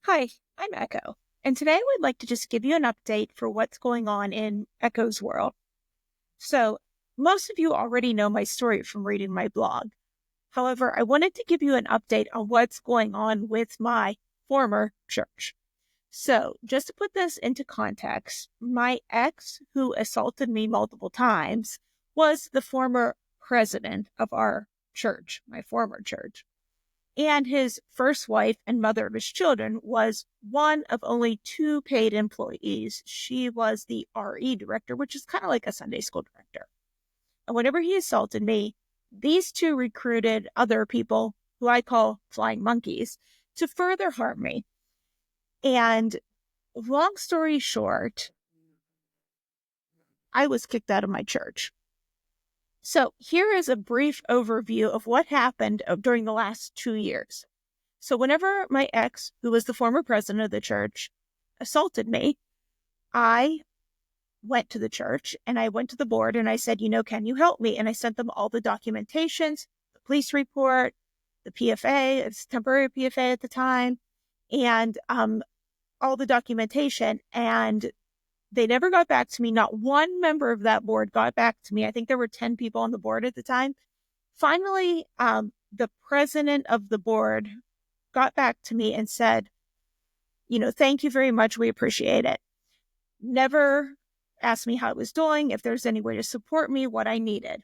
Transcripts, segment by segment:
Hi, I'm Ekho, and today I would like to just give you an update for what's going on in Ekho's world. So, most of you already know my story from reading my blog. However, I wanted to give you an update on what's going on with my former church. So, just to put this into context, my ex, who assaulted me multiple times, was the former president of our church, my former church. And his first wife and mother of his children was one of only two paid employees. She was the RE director, which is kind of like a Sunday school director. And whenever he assaulted me, these two recruited other people, who I call flying monkeys, to further harm me. And long story short, I was kicked out of my church. So here is a brief overview of what happened during the last 2 years. So whenever my ex, who was the former president of the church, assaulted me, I went to the church and I went to the board and I said, can you help me? And I sent them all the documentations, the police report, the PFA, it's temporary PFA at the time, and all the documentation. And they never got back to me. Not one member of that board got back to me. I think there were 10 people on the board at the time. Finally, the president of the board got back to me and said, thank you very much. We appreciate it. Never asked me how I was doing, if there's any way to support me, what I needed.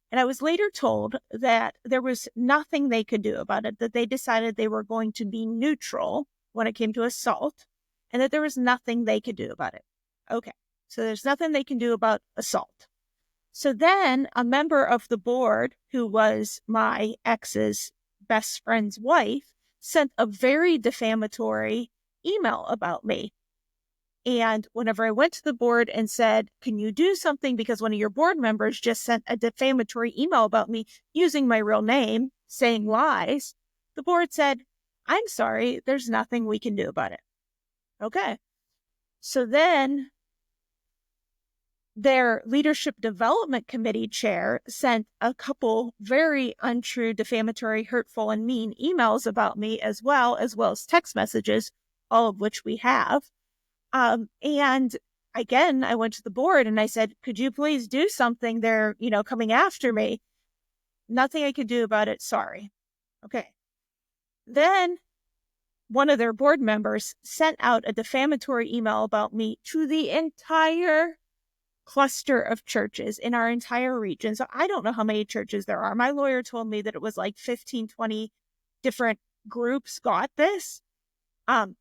And I was later told that there was nothing they could do about it, that they decided they were going to be neutral when it came to assault, and that there was nothing they could do about it. Okay, so there's nothing they can do about assault. So then a member of the board, who was my ex's best friend's wife, sent a very defamatory email about me. And whenever I went to the board and said, can you do something because one of your board members just sent a defamatory email about me using my real name, saying lies, the board said, I'm sorry, there's nothing we can do about it. Okay. So then their leadership development committee chair sent a couple very untrue, defamatory, hurtful, and mean emails about me as well as text messages, all of which we have. And again, I went to the board and I said, could you please do something? They're, coming after me. Nothing I could do about it. Sorry. Okay. Then one of their board members sent out a defamatory email about me to the entire cluster of churches in our entire region. So I don't know how many churches there are. My lawyer told me that it was like 15, 20 different groups got this.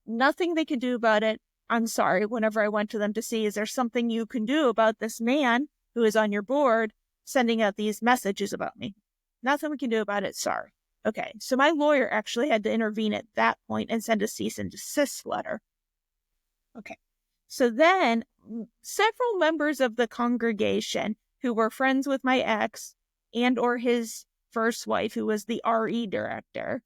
Nothing they could do about it. I'm sorry. Whenever I went to them to see, is there something you can do about this man who is on your board sending out these messages about me? Nothing we can do about it. Sorry. Okay. So my lawyer actually had to intervene at that point and send a cease and desist letter. Okay. So then several members of the congregation who were friends with my ex and or his first wife, who was the RE director,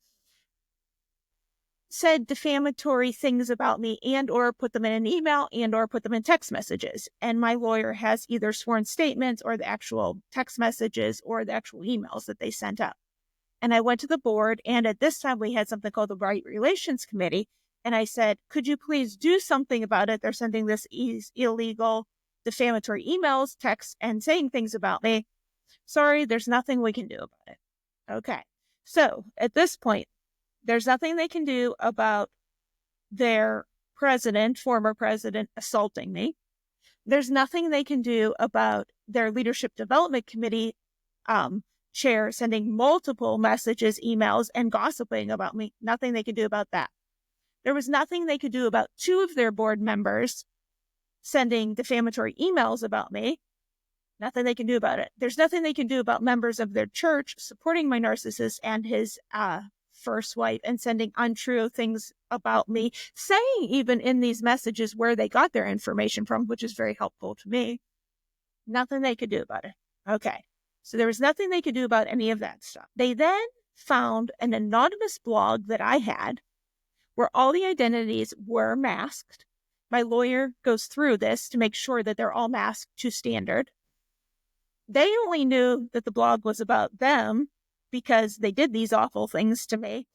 said defamatory things about me and or put them in an email and or put them in text messages. And my lawyer has either sworn statements or the actual text messages or the actual emails that they sent out. And I went to the board, and at this time we had something called the Right Relations Committee. And I said, could you please do something about it? They're sending this illegal defamatory emails, texts, and saying things about me. Sorry, there's nothing we can do about it. Okay. So at this point, there's nothing they can do about their former president, assaulting me. There's nothing they can do about their leadership development committee chair sending multiple messages, emails, and gossiping about me. Nothing they could do about that. There was nothing they could do about two of their board members sending defamatory emails about me. Nothing they can do about it. There's nothing they can do about members of their church supporting my narcissist and his first wife and sending untrue things about me, saying even in these messages where they got their information from, which is very helpful to me. Nothing they could do about it. Okay. So there was nothing they could do about any of that stuff. They then found an anonymous blog that I had where all the identities were masked. My lawyer goes through this to make sure that they're all masked to standard. They only knew that the blog was about them because they did these awful things to me.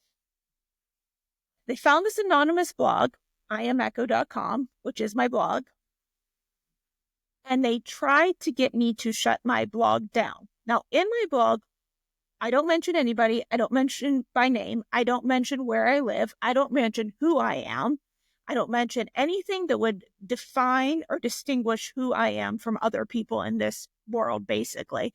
They found this anonymous blog, IamEkho.com, which is my blog, and they tried to get me to shut my blog down. Now, in my blog, I don't mention anybody. I don't mention by name. I don't mention where I live. I don't mention who I am. I don't mention anything that would define or distinguish who I am from other people in this world, basically.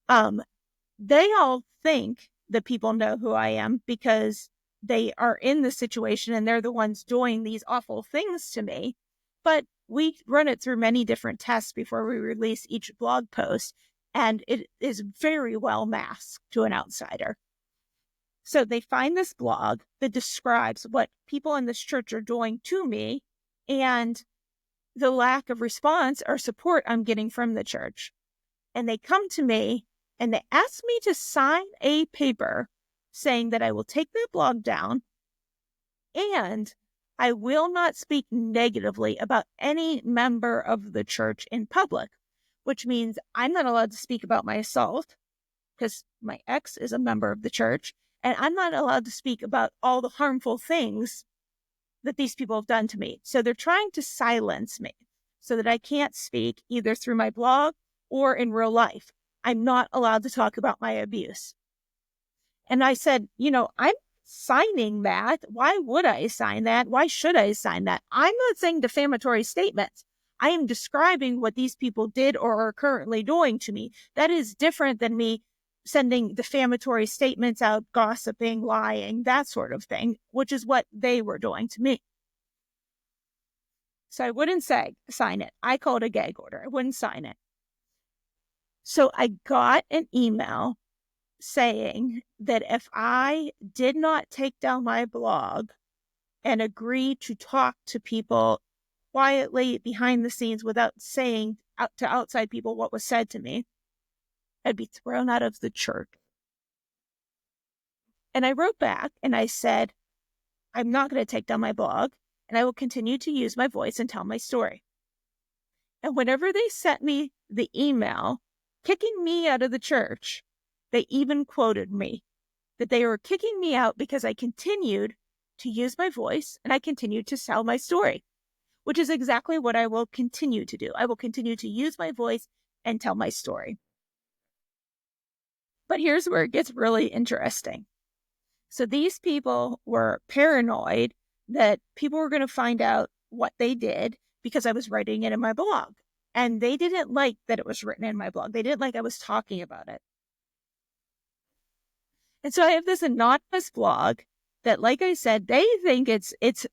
They all think that people know who I am because they are in the situation and they're the ones doing these awful things to me. But we run it through many different tests before we release each blog post, and it is very well masked to an outsider. So they find this blog that describes what people in this church are doing to me and the lack of response or support I'm getting from the church. And they come to me and they ask me to sign a paper saying that I will take the blog down and I will not speak negatively about any member of the church in public, which means I'm not allowed to speak about my assault because my ex is a member of the church, and I'm not allowed to speak about all the harmful things that these people have done to me. So they're trying to silence me so that I can't speak either through my blog or in real life. I'm not allowed to talk about my abuse. And I said, I'm signing that. Why would I sign that? Why should I sign that? I'm not saying defamatory statements. I am describing what these people did or are currently doing to me. That is different than me sending defamatory statements out, gossiping, lying, that sort of thing, which is what they were doing to me. So I wouldn't sign it. I call it a gag order. I wouldn't sign it. So I got an email saying that if I did not take down my blog and agree to talk to people quietly behind the scenes without saying out to outside people what was said to me, I'd be thrown out of the church. And I wrote back and I said, I'm not going to take down my blog and I will continue to use my voice and tell my story. And whenever they sent me the email kicking me out of the church, they even quoted me, that they were kicking me out because I continued to use my voice and I continued to tell my story, which is exactly what I will continue to do. I will continue to use my voice and tell my story. But here's where it gets really interesting. So these people were paranoid that people were going to find out what they did because I was writing it in my blog. And they didn't like that it was written in my blog. They didn't like I was talking about it. And so I have this anonymous blog that, like I said, they think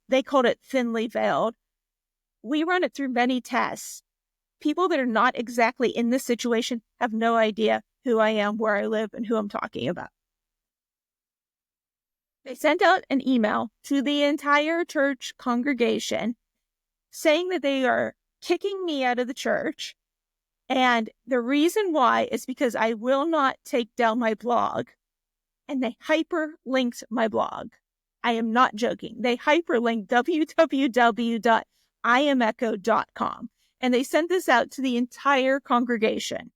they called it thinly veiled. We run it through many tests. People that are not exactly in this situation have no idea who I am, where I live, and who I'm talking about. They sent out an email to the entire church congregation saying that they are kicking me out of the church. And the reason why is because I will not take down my blog. And they hyperlinked my blog. I am not joking. They hyperlinked www.IamEkho.com. And they sent this out to the entire congregation.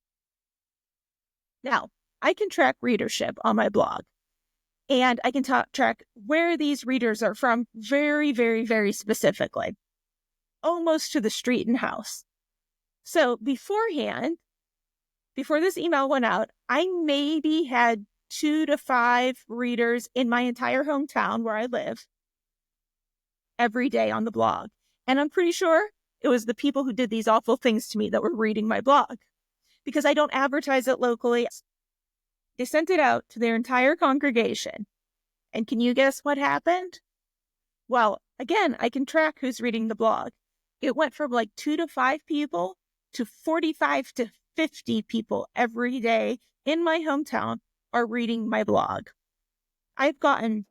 Now, I can track readership on my blog. And I can track where these readers are from very, very, very specifically. Almost to the street and house. So beforehand, before this email went out, I maybe had 2 to 5 readers in my entire hometown where I live every day on the blog. And I'm pretty sure it was the people who did these awful things to me that were reading my blog because I don't advertise it locally. They sent it out to their entire congregation. And can you guess what happened? Well, again, I can track who's reading the blog. It went from like 2 to 5 people to 45 to 50 people every day in my hometown are reading my blog. I've gotten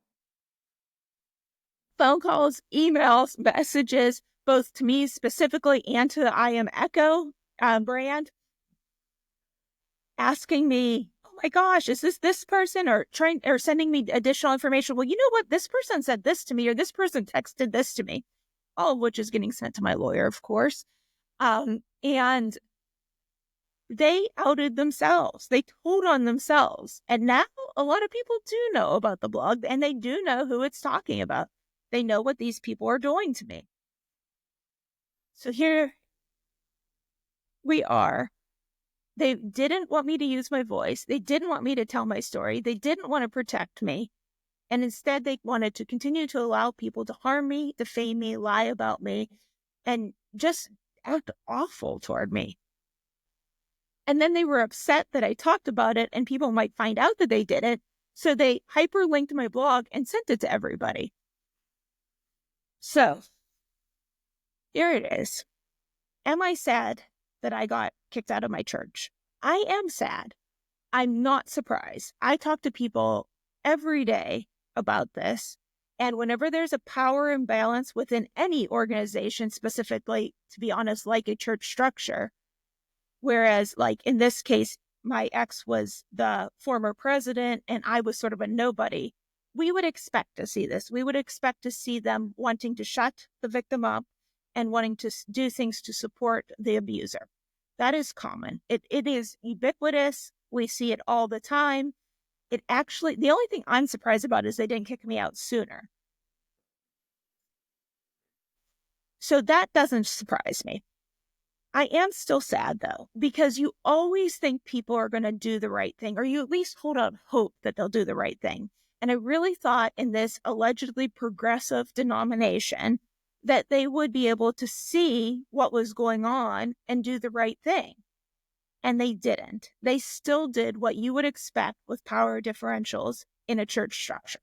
phone calls, emails, messages, both to me specifically and to the I Am Ekho brand, asking me, oh my gosh, is this person, or sending me additional information? Well, you know what? This person said this to me, or this person texted this to me, all of which is getting sent to my lawyer, of course. And they outed themselves. They told on themselves. And now a lot of people do know about the blog and they do know who it's talking about. They know what these people are doing to me. So here we are. They didn't want me to use my voice. They didn't want me to tell my story. They didn't want to protect me. And instead, they wanted to continue to allow people to harm me, defame me, lie about me, and just act awful toward me. And then they were upset that I talked about it and people might find out that they did it. So they hyperlinked my blog and sent it to everybody. So here it is. Am I sad that I got kicked out of my church? I am sad. I'm not surprised. I talk to people every day about this. And whenever there's a power imbalance within any organization, specifically, to be honest, like a church structure, whereas like in this case, my ex was the former president and I was sort of a nobody, we would expect to see this. We would expect to see them wanting to shut the victim up and wanting to do things to support the abuser. That is common. It is ubiquitous. We see it all the time. The only thing I'm surprised about is they didn't kick me out sooner. So that doesn't surprise me. I am still sad, though, because you always think people are going to do the right thing, or you at least hold out hope that they'll do the right thing. And I really thought in this allegedly progressive denomination that they would be able to see what was going on and do the right thing. And they didn't. They still did what you would expect with power differentials in a church structure.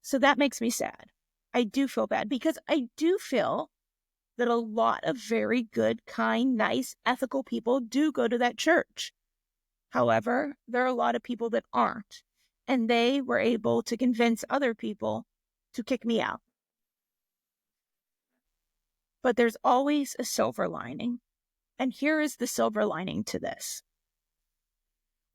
So that makes me sad. I do feel bad because I do feel that a lot of very good, kind, nice, ethical people do go to that church. However, there are a lot of people that aren't, and they were able to convince other people to kick me out. But there's always a silver lining, and here is the silver lining to this.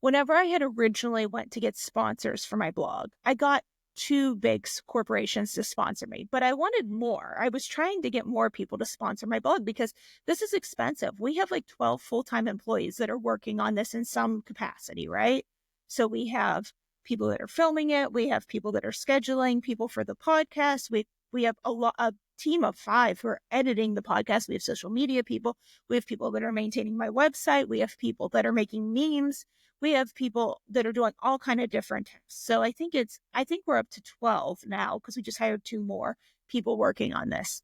Whenever I had originally went to get sponsors for my blog, I got 2 big corporations to sponsor me, but I wanted more. I was trying to get more people to sponsor my blog because this is expensive. We have like 12 full-time employees that are working on this in some capacity, right? So we have people that are filming it. We have people that are scheduling, people for the podcast. We have a team of 5 who are editing the podcast. We have social media people. We have people that are maintaining my website. We have people that are making memes. We have people that are doing all kind of different things. So I think we're up to 12 now because we just hired 2 more people working on this.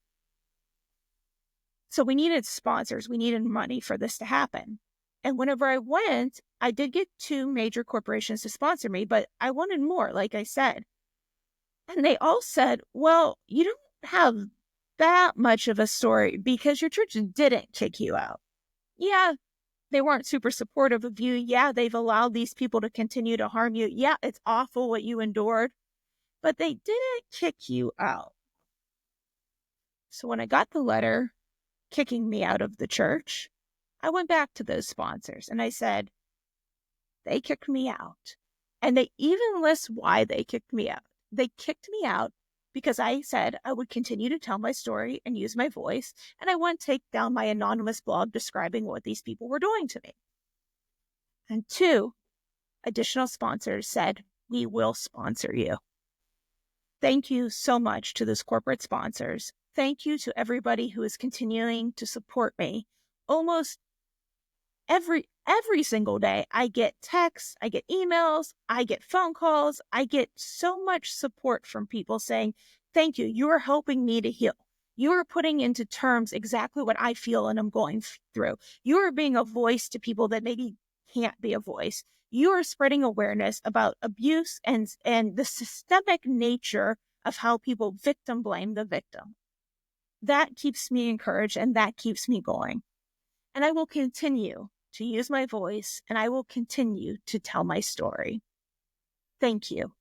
So we needed sponsors. We needed money for this to happen. And whenever I went, I did get 2 major corporations to sponsor me, but I wanted more, like I said. And they all said, well, you don't have that much of a story because your church didn't kick you out. Yeah, they weren't super supportive of you. Yeah, they've allowed these people to continue to harm you. Yeah, it's awful what you endured, but they didn't kick you out. So when I got the letter kicking me out of the church, I went back to those sponsors and I said, they kicked me out. And they even list why they kicked me out. They kicked me out because I said I would continue to tell my story and use my voice, and I wouldn't take down my anonymous blog describing what these people were doing to me. And 2 additional sponsors said, we will sponsor you. Thank you so much to those corporate sponsors. Thank you to everybody who is continuing to support me. Almost every single day, I get texts, I get emails, I get phone calls, I get so much support from people saying, thank you, you are helping me to heal. You are putting into terms exactly what I feel and I'm going through. You are being a voice to people that maybe can't be a voice. You are spreading awareness about abuse and the systemic nature of how people victim blame the victim. That keeps me encouraged and that keeps me going. And I will continue to use my voice, and I will continue to tell my story. Thank you.